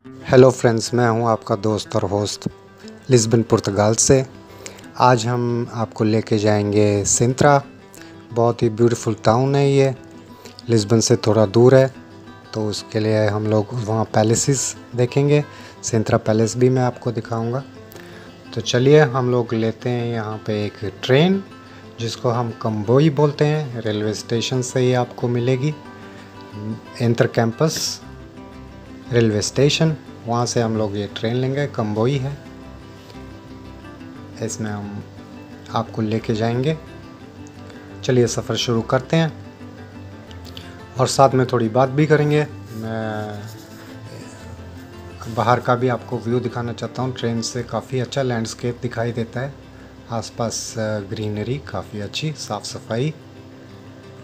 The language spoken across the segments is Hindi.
हेलो फ्रेंड्स, मैं हूं आपका दोस्त और होस्ट लिस्बन पुर्तगाल से। आज हम आपको लेके जाएंगे सिंत्रा। बहुत ही ब्यूटीफुल टाउन है ये, लिस्बन से थोड़ा दूर है, तो उसके लिए हम लोग वहाँ पैलेसेस देखेंगे। सिंत्रा पैलेस भी मैं आपको दिखाऊंगा। तो चलिए हम लोग लेते हैं यहाँ पे एक ट्रेन, जिसको हम कम्बोई बोलते हैं। रेलवे स्टेशन से ही आपको मिलेगी, इंटर कैंपस रेलवे स्टेशन। वहाँ से हम लोग ये ट्रेन लेंगे, कम्बोई है, इसमें हम आपको लेके जाएंगे। चलिए सफ़र शुरू करते हैं और साथ में थोड़ी बात भी करेंगे। मैं बाहर का भी आपको व्यू दिखाना चाहता हूँ। ट्रेन से काफ़ी अच्छा लैंडस्केप दिखाई देता है, आसपास ग्रीनरी काफ़ी अच्छी, साफ़ सफाई,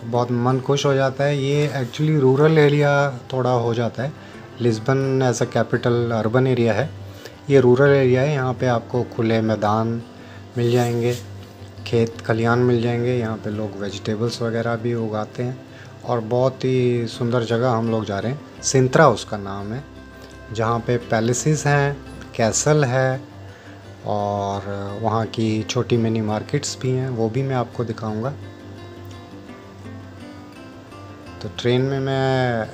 बहुत मन खुश हो जाता है। ये एक्चुअली रूरल एरिया थोड़ा हो जाता है। Lisbon as a capital urban area है, ये रूरल एरिया है। यहाँ पे आपको खुले मैदान मिल जाएंगे, खेत खलियान मिल जाएंगे। यहाँ पे लोग वेजिटेबल्स वगैरह भी उगाते हैं और बहुत ही सुंदर जगह हम लोग जा रहे हैं। सिंत्रा उसका नाम है, जहाँ पे पैलेसेस हैं, कैसल है और वहाँ की छोटी मिनी मार्केट्स भी हैं, वो भी मैं आपको दिखाऊंगा। तो ट्रेन में मैं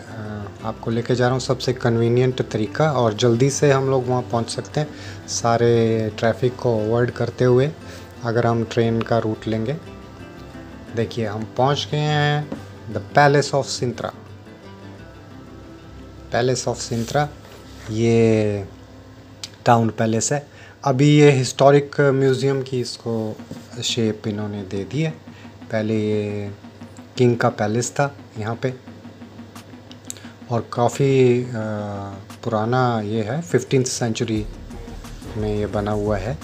आपको लेके जा रहा हूँ, सबसे कन्वीनियंट तरीका, और जल्दी से हम लोग वहाँ पहुँच सकते हैं सारे ट्रैफिक को अवॉइड करते हुए, अगर हम ट्रेन का रूट लेंगे। देखिए हम पहुँच गए हैं the palace of Sintra. Palace of Sintra ये टाउन पैलेस है। अभी ये हिस्टोरिक म्यूज़ियम की इसको शेप इन्होंने दे दी है। पहले ये किंग का पैलेस था यहाँ पे, और काफ़ी पुराना ये है, 15th सेंचुरी में ये बना हुआ है।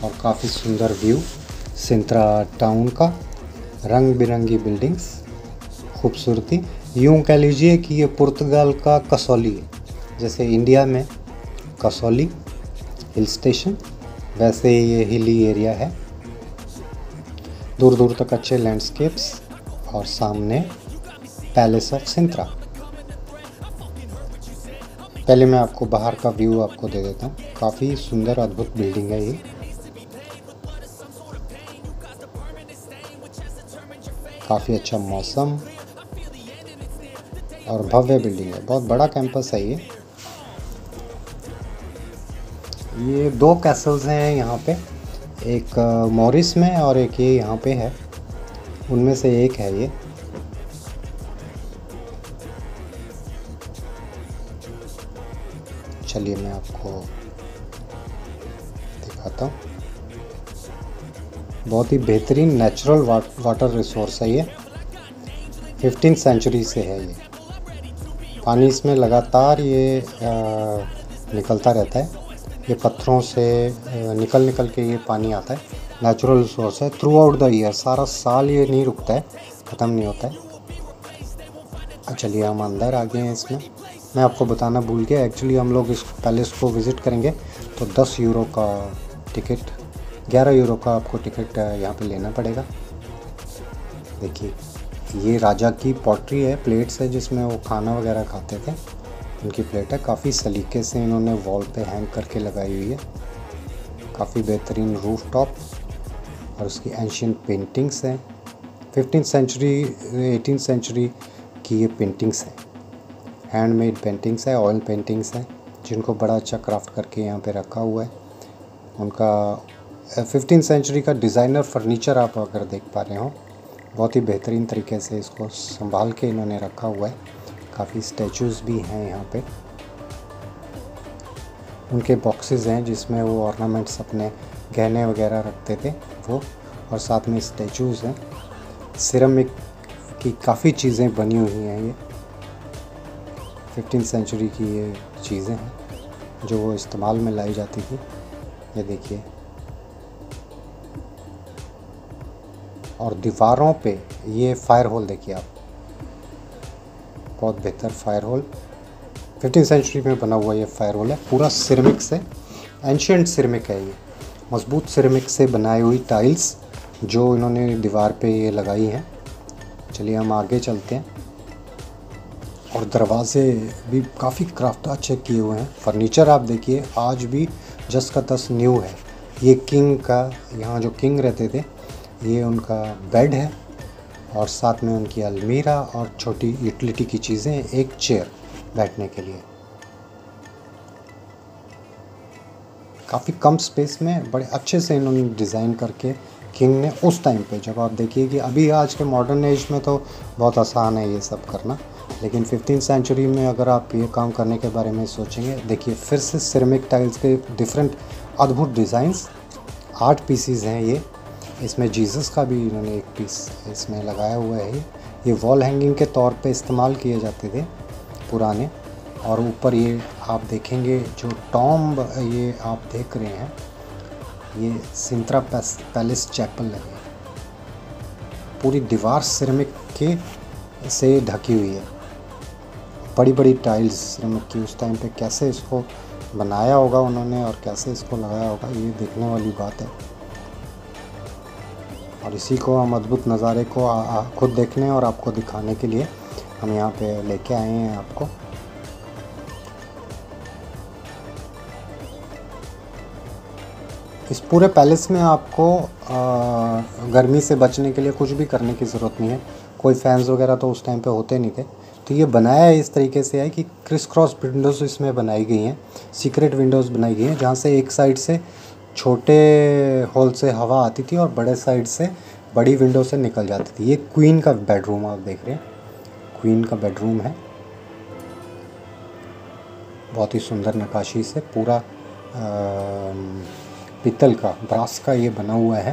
और काफ़ी सुंदर व्यू सिंत्रा टाउन का, रंग बिरंगी बिल्डिंग्स, खूबसूरती। यूँ कह लीजिए कि ये पुर्तगाल का कसौली है। जैसे इंडिया में कसौली हिल स्टेशन, वैसे ये हिली एरिया है। दूर दूर तक अच्छे लैंडस्केप्स और सामने पैलेस ऑफ सिंत्रा। पहले मैं आपको बाहर का व्यू आपको दे देता हूँ। काफ़ी सुंदर अद्भुत बिल्डिंग है ये। काफ़ी अच्छा मौसम और भव्य बिल्डिंग है, बहुत बड़ा कैंपस है ये 2 कैसल्स हैं यहाँ पे, एक मॉरिस में और एक ये यहाँ पे है, उनमें से एक है ये। चलिए मैं आपको दिखाता हूँ। बहुत ही बेहतरीन नेचुरल वाटर रिसोर्स है ये, 15th सेंचुरी से है ये। पानी इसमें लगातार ये निकलता रहता है। ये पत्थरों से निकल के ये पानी आता है। नेचुरल रिसोर्स है थ्रू आउट द ईयर, सारा साल ये नहीं रुकता है, ख़त्म नहीं होता है। चलिए हम अंदर आ गए हैं इसमें। मैं आपको बताना भूल गया, एक्चुअली हम लोग इस पैलेस को विज़िट करेंगे तो 10 यूरो का टिकट, 11 यूरो का आपको टिकट यहाँ पे लेना पड़ेगा। देखिए ये राजा की पॉटरी है, प्लेट्स है जिसमें वो खाना वगैरह खाते थे, उनकी प्लेट है। काफ़ी सलीके से इन्होंने वॉल पे हैंग करके लगाई हुई है। काफ़ी बेहतरीन रूफ टॉप और उसकी एंशियंट पेंटिंग्स हैं। 15th सेंचुरी 18th सेंचुरी की ये पेंटिंग्स हैं, हैंडमेड पेंटिंग्स है, ऑयल पेंटिंग्स हैं, जिनको बड़ा अच्छा क्राफ्ट करके यहाँ पे रखा हुआ है। उनका 15th सेंचुरी का डिज़ाइनर फर्नीचर आप अगर देख पा रहे हो, बहुत ही बेहतरीन तरीके से इसको संभाल के इन्होंने रखा हुआ है। काफ़ी स्टैचूज़ भी हैं यहाँ पे, उनके बॉक्सेस हैं जिसमें वो ऑर्नामेंट्स अपने गहने वगैरह रखते थे वो, और साथ में स्टैचूज़ हैं। सिरेमिक की काफ़ी चीज़ें बनी हुई हैं ये, 15th सेंचुरी की ये चीज़ें हैं जो वो इस्तेमाल में लाई जाती थी। ये देखिए, और दीवारों पे ये फायर होल देखिए आप, बहुत बेहतर फायर होल, 15th सेंचुरी में बना हुआ ये फायर होल है। पूरा सिरेमिक से, एंशियंट सिरेमिक है ये, मजबूत सिरेमिक से बनाई हुई टाइल्स जो इन्होंने दीवार पे ये लगाई हैं। चलिए हम आगे चलते हैं। और दरवाजे भी काफ़ी क्राफ्ट अच्छे किए हुए हैं। फर्नीचर आप देखिए आज भी जस का तस न्यू है। ये किंग का, यहाँ जो किंग रहते थे, ये उनका बेड है और साथ में उनकी अलमीरा और छोटी यूटिलिटी की चीज़ें, एक चेयर बैठने के लिए। काफ़ी कम स्पेस में बड़े अच्छे से इन्होंने डिज़ाइन करके किंग ने उस टाइम पे, जब आप देखिए कि अभी आज के मॉडर्न एज में तो बहुत आसान है ये सब करना, लेकिन 15th सेंचुरी में अगर आप ये काम करने के बारे में सोचेंगे, देखिए फिर से सिरेमिक टाइल्स के डिफरेंट अद्भुत डिज़ाइंस, 8 पीसीज हैं ये। इसमें जीसस का भी इन्होंने एक पीस इसमें लगाया हुआ है। ये वॉल हैंगिंग के तौर पे इस्तेमाल किए जाते थे पुराने। और ऊपर ये आप देखेंगे जो टॉम्ब ये आप देख रहे हैं, ये सिंत्रा पैलेस चैपल है। पूरी दीवार सिरेमिक के से ढकी हुई है, बड़ी बड़ी टाइल्स सिरेमिक की। उस टाइम पे कैसे इसको बनाया होगा उन्होंने और कैसे इसको लगाया होगा, ये देखने वाली बात है। और इसी को हम अद्भुत नज़ारे को खुद देखने और आपको दिखाने के लिए हम यहाँ पे लेके आए हैं आपको। इस पूरे पैलेस में आपको गर्मी से बचने के लिए कुछ भी करने की ज़रूरत नहीं है। कोई फैंस वगैरह तो उस टाइम पे होते नहीं थे, तो ये बनाया इस तरीके से है कि क्रिस क्रॉस विंडोज़ इसमें बनाई गई हैं, सीक्रेट विंडोज़ बनाई गई हैं, जहाँ से एक साइड से छोटे होल से हवा आती थी और बड़े साइड से बड़ी विंडो से निकल जाती थी। ये क्वीन का बेडरूम आप देख रहे हैं, क्वीन का बेडरूम है। बहुत ही सुंदर नक्काशी से पूरा पीतल का, ब्रास का ये बना हुआ है।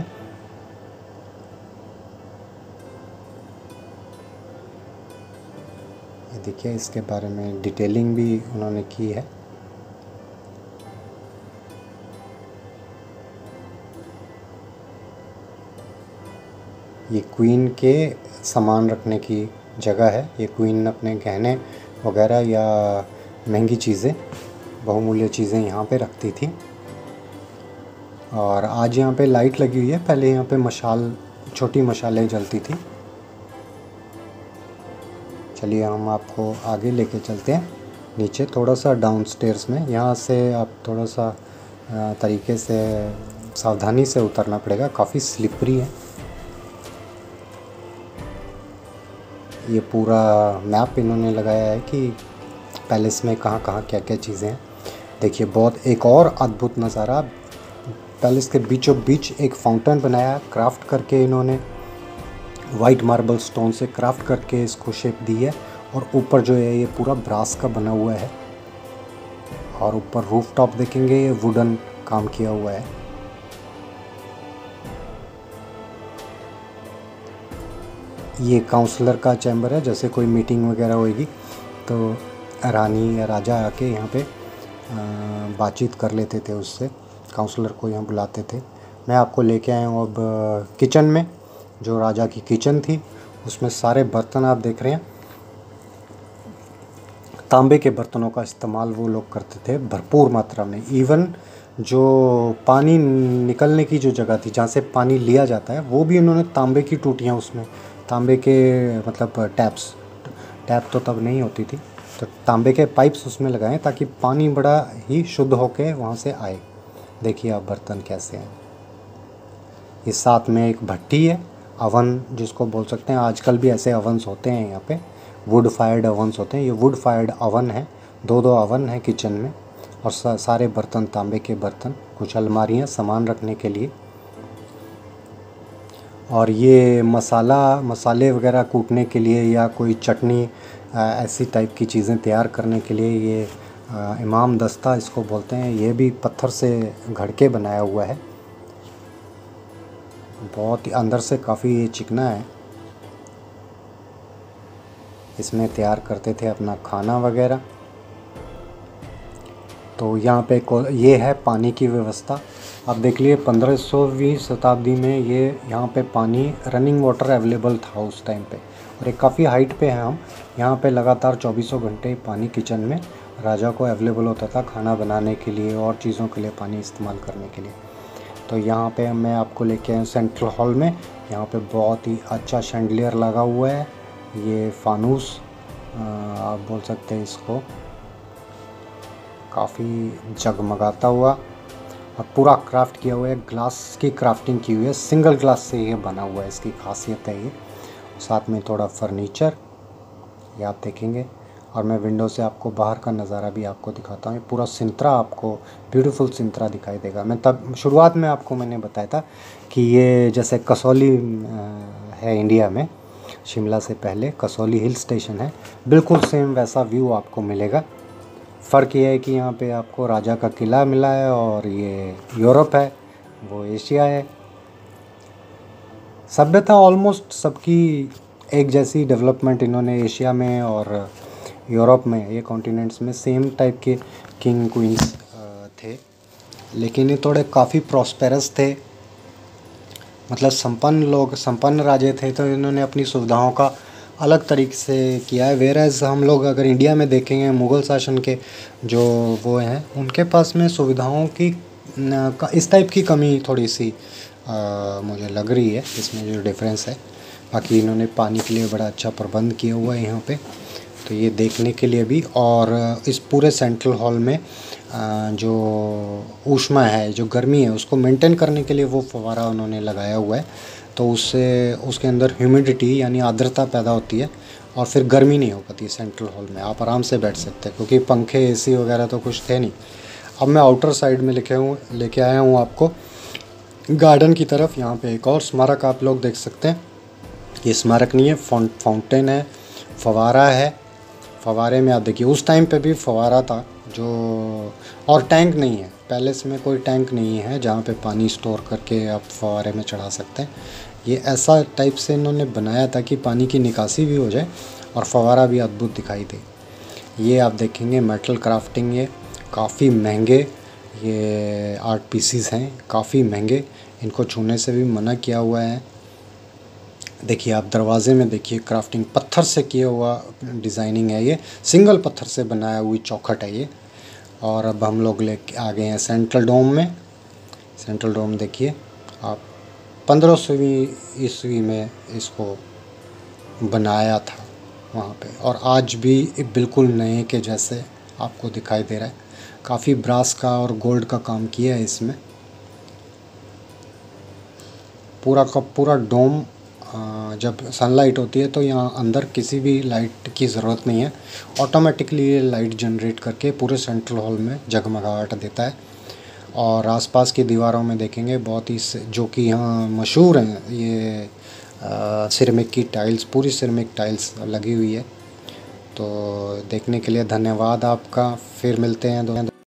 ये देखिए इसके बारे में डिटेलिंग भी उन्होंने की है। ये क्वीन के सामान रखने की जगह है। ये क्वीन अपने गहने वगैरह या महंगी चीज़ें, बहुमूल्य चीज़ें यहाँ पे रखती थी। और आज यहाँ पे लाइट लगी हुई है, पहले यहाँ पे मशाल, छोटी मशालें जलती थी। चलिए हम आपको आगे लेके चलते हैं नीचे, थोड़ा सा डाउन स्टेयर्स में। यहाँ से आप थोड़ा सा तरीके से सावधानी से उतरना पड़ेगा, काफ़ी स्लिपरी है। ये पूरा मैप इन्होंने लगाया है कि पैलेस में कहाँ कहाँ क्या क्या चीज़ें हैं। देखिए बहुत एक और अद्भुत नज़ारा, पैलेस के बीचों बीच एक फाउंटेन बनाया, क्राफ्ट करके इन्होंने वाइट मार्बल स्टोन से क्राफ्ट करके इसको शेप दी है। और ऊपर जो है ये पूरा ब्रास का बना हुआ है। और ऊपर रूफ टॉप देखेंगे, ये वुडन काम किया हुआ है। ये काउंसलर का चैम्बर है, जैसे कोई मीटिंग वगैरह होगी तो रानी या राजा आके यहाँ पे बातचीत कर लेते थे उससे, काउंसलर को यहाँ बुलाते थे। मैं आपको लेके आया हूँ अब किचन में, जो राजा की किचन थी। उसमें सारे बर्तन आप देख रहे हैं, तांबे के बर्तनों का इस्तेमाल वो लोग करते थे भरपूर मात्रा में। इवन जो पानी निकलने की जो जगह थी, जहाँ से पानी लिया जाता है, वो भी उन्होंने तांबे की टूटियाँ, उसमें तांबे के मतलब टैप तो तब नहीं होती थी, तो तांबे के पाइप्स उसमें लगाएं ताकि पानी बड़ा ही शुद्ध होके वहाँ से आए। देखिए आप बर्तन कैसे हैं। ये साथ में एक भट्टी है, अवन जिसको बोल सकते हैं। आजकल भी ऐसे अवन्स होते हैं यहाँ पे, वुड फायर्ड अवन्स होते हैं। ये वुड फायर्ड अवन है, दो अवन है किचन में। और सारे बर्तन तांबे के बर्तन, कुछ अलमारियाँ सामान रखने के लिए। और ये मसाले वगैरह कूटने के लिए या कोई चटनी ऐसी टाइप की चीज़ें तैयार करने के लिए, ये इमाम दस्ता इसको बोलते हैं। ये भी पत्थर से घड़ के बनाया हुआ है, बहुत ही अंदर से काफ़ी ये चिकना है। इसमें तैयार करते थे अपना खाना वगैरह। तो यहाँ पे ये है पानी की व्यवस्था। आप देख लिए 1500वीं शताब्दी में ये यहाँ पे पानी, रनिंग वाटर अवेलेबल था उस टाइम पे। और एक काफ़ी हाइट पे है हम, यहाँ पे लगातार 24 घंटे पानी किचन में राजा को अवेलेबल होता था, खाना बनाने के लिए और चीज़ों के लिए पानी इस्तेमाल करने के लिए। तो यहाँ पे मैं आपको लेके आया सेंट्रल हॉल में। यहाँ पे बहुत ही अच्छा शैंडलियर लगा हुआ है, ये फानूस आप बोल सकते हैं इसको, काफ़ी जगमगाता हुआ और पूरा क्राफ्ट किया हुआ है, ग्लास की क्राफ्टिंग की हुई है, सिंगल ग्लास से ये बना हुआ है, इसकी खासियत है ये। साथ में थोड़ा फर्नीचर ये आप देखेंगे, और मैं विंडो से आपको बाहर का नज़ारा भी आपको दिखाता हूँ। पूरा सिंतरा आपको ब्यूटीफुल सिंतरा दिखाई देगा। मैं तब शुरुआत में आपको मैंने बताया था कि ये जैसे कसौली है इंडिया में, शिमला से पहले कसौली हिल स्टेशन है, बिल्कुल सेम वैसा व्यू आपको मिलेगा। फ़र्क ये है कि यहाँ पे आपको राजा का किला मिला है और ये यूरोप है, वो एशिया है। सभ्यता ऑलमोस्ट सबकी एक जैसी डेवलपमेंट इन्होंने एशिया में और यूरोप में, ये कॉन्टिनेंट्स में सेम टाइप के किंग क्वींस थे, लेकिन ये थोड़े काफ़ी प्रॉस्पेरस थे, मतलब संपन्न राजे थे, तो इन्होंने अपनी सुविधाओं का अलग तरीके से किया है। वेरएज़ हम लोग अगर इंडिया में देखेंगे, मुग़ल शासन के जो वो हैं, उनके पास में सुविधाओं की इस टाइप की कमी थोड़ी सी मुझे लग रही है, इसमें जो डिफरेंस है। बाकी इन्होंने पानी के लिए बड़ा अच्छा प्रबंध किया हुआ है यहाँ पे, तो ये देखने के लिए भी। और इस पूरे सेंट्रल हॉल में जो ऊष्मा है, जो गर्मी है, उसको मेंटेन करने के लिए वो फव्वारा उन्होंने लगाया हुआ है, तो उससे उसके अंदर ह्यूमिडिटी यानी आर्द्रता पैदा होती है और फिर गर्मी नहीं हो पाती। सेंट्रल हॉल में आप आराम से बैठ सकते हैं, क्योंकि पंखे एसी वगैरह तो कुछ थे नहीं। अब मैं आउटर साइड में लेके आया हूँ आपको गार्डन की तरफ। यहाँ पे एक और स्मारक आप लोग देख सकते हैं। ये स्मारक नहीं है, फाउंटेन है, फव्वारा है। फव्वारे में आप देखिए, उस टाइम पे भी फव्वारा था जो, और टैंक नहीं है, पैलेस में कोई टैंक नहीं है जहाँ पे पानी स्टोर करके आप फव्वारे में चढ़ा सकते हैं। ये ऐसा टाइप से इन्होंने बनाया था कि पानी की निकासी भी हो जाए और फव्वारा भी अद्भुत दिखाई दे। ये आप देखेंगे मेटल क्राफ्टिंग, ये काफ़ी महंगे ये आर्ट पीसीस हैं, काफ़ी महंगे, इनको छूने से भी मना किया हुआ है। देखिए आप दरवाजे में देखिए, क्राफ्टिंग पत्थर से किया हुआ डिज़ाइनिंग है, ये सिंगल पत्थर से बनाया हुई चौखट है ये। और अब हम लोग ले आ गए हैं सेंट्रल डोम में। सेंट्रल डोम देखिए आप, 1500वीं ईस्वी में इसको बनाया था वहाँ पे, और आज भी बिल्कुल नए के जैसे आपको दिखाई दे रहा है। काफ़ी ब्रास का और गोल्ड का काम किया है इसमें। पूरा का पूरा डोम जब सनलाइट होती है तो यहाँ अंदर किसी भी लाइट की ज़रूरत नहीं है, ऑटोमेटिकली ये लाइट जनरेट करके पूरे सेंट्रल हॉल में जगमगाहट देता है। और आसपास की दीवारों में देखेंगे बहुत ही जो कि यहाँ मशहूर हैं, ये सिरेमिक की टाइल्स, पूरी सिरेमिक टाइल्स लगी हुई है। तो देखने के लिए धन्यवाद आपका, फिर मिलते हैं।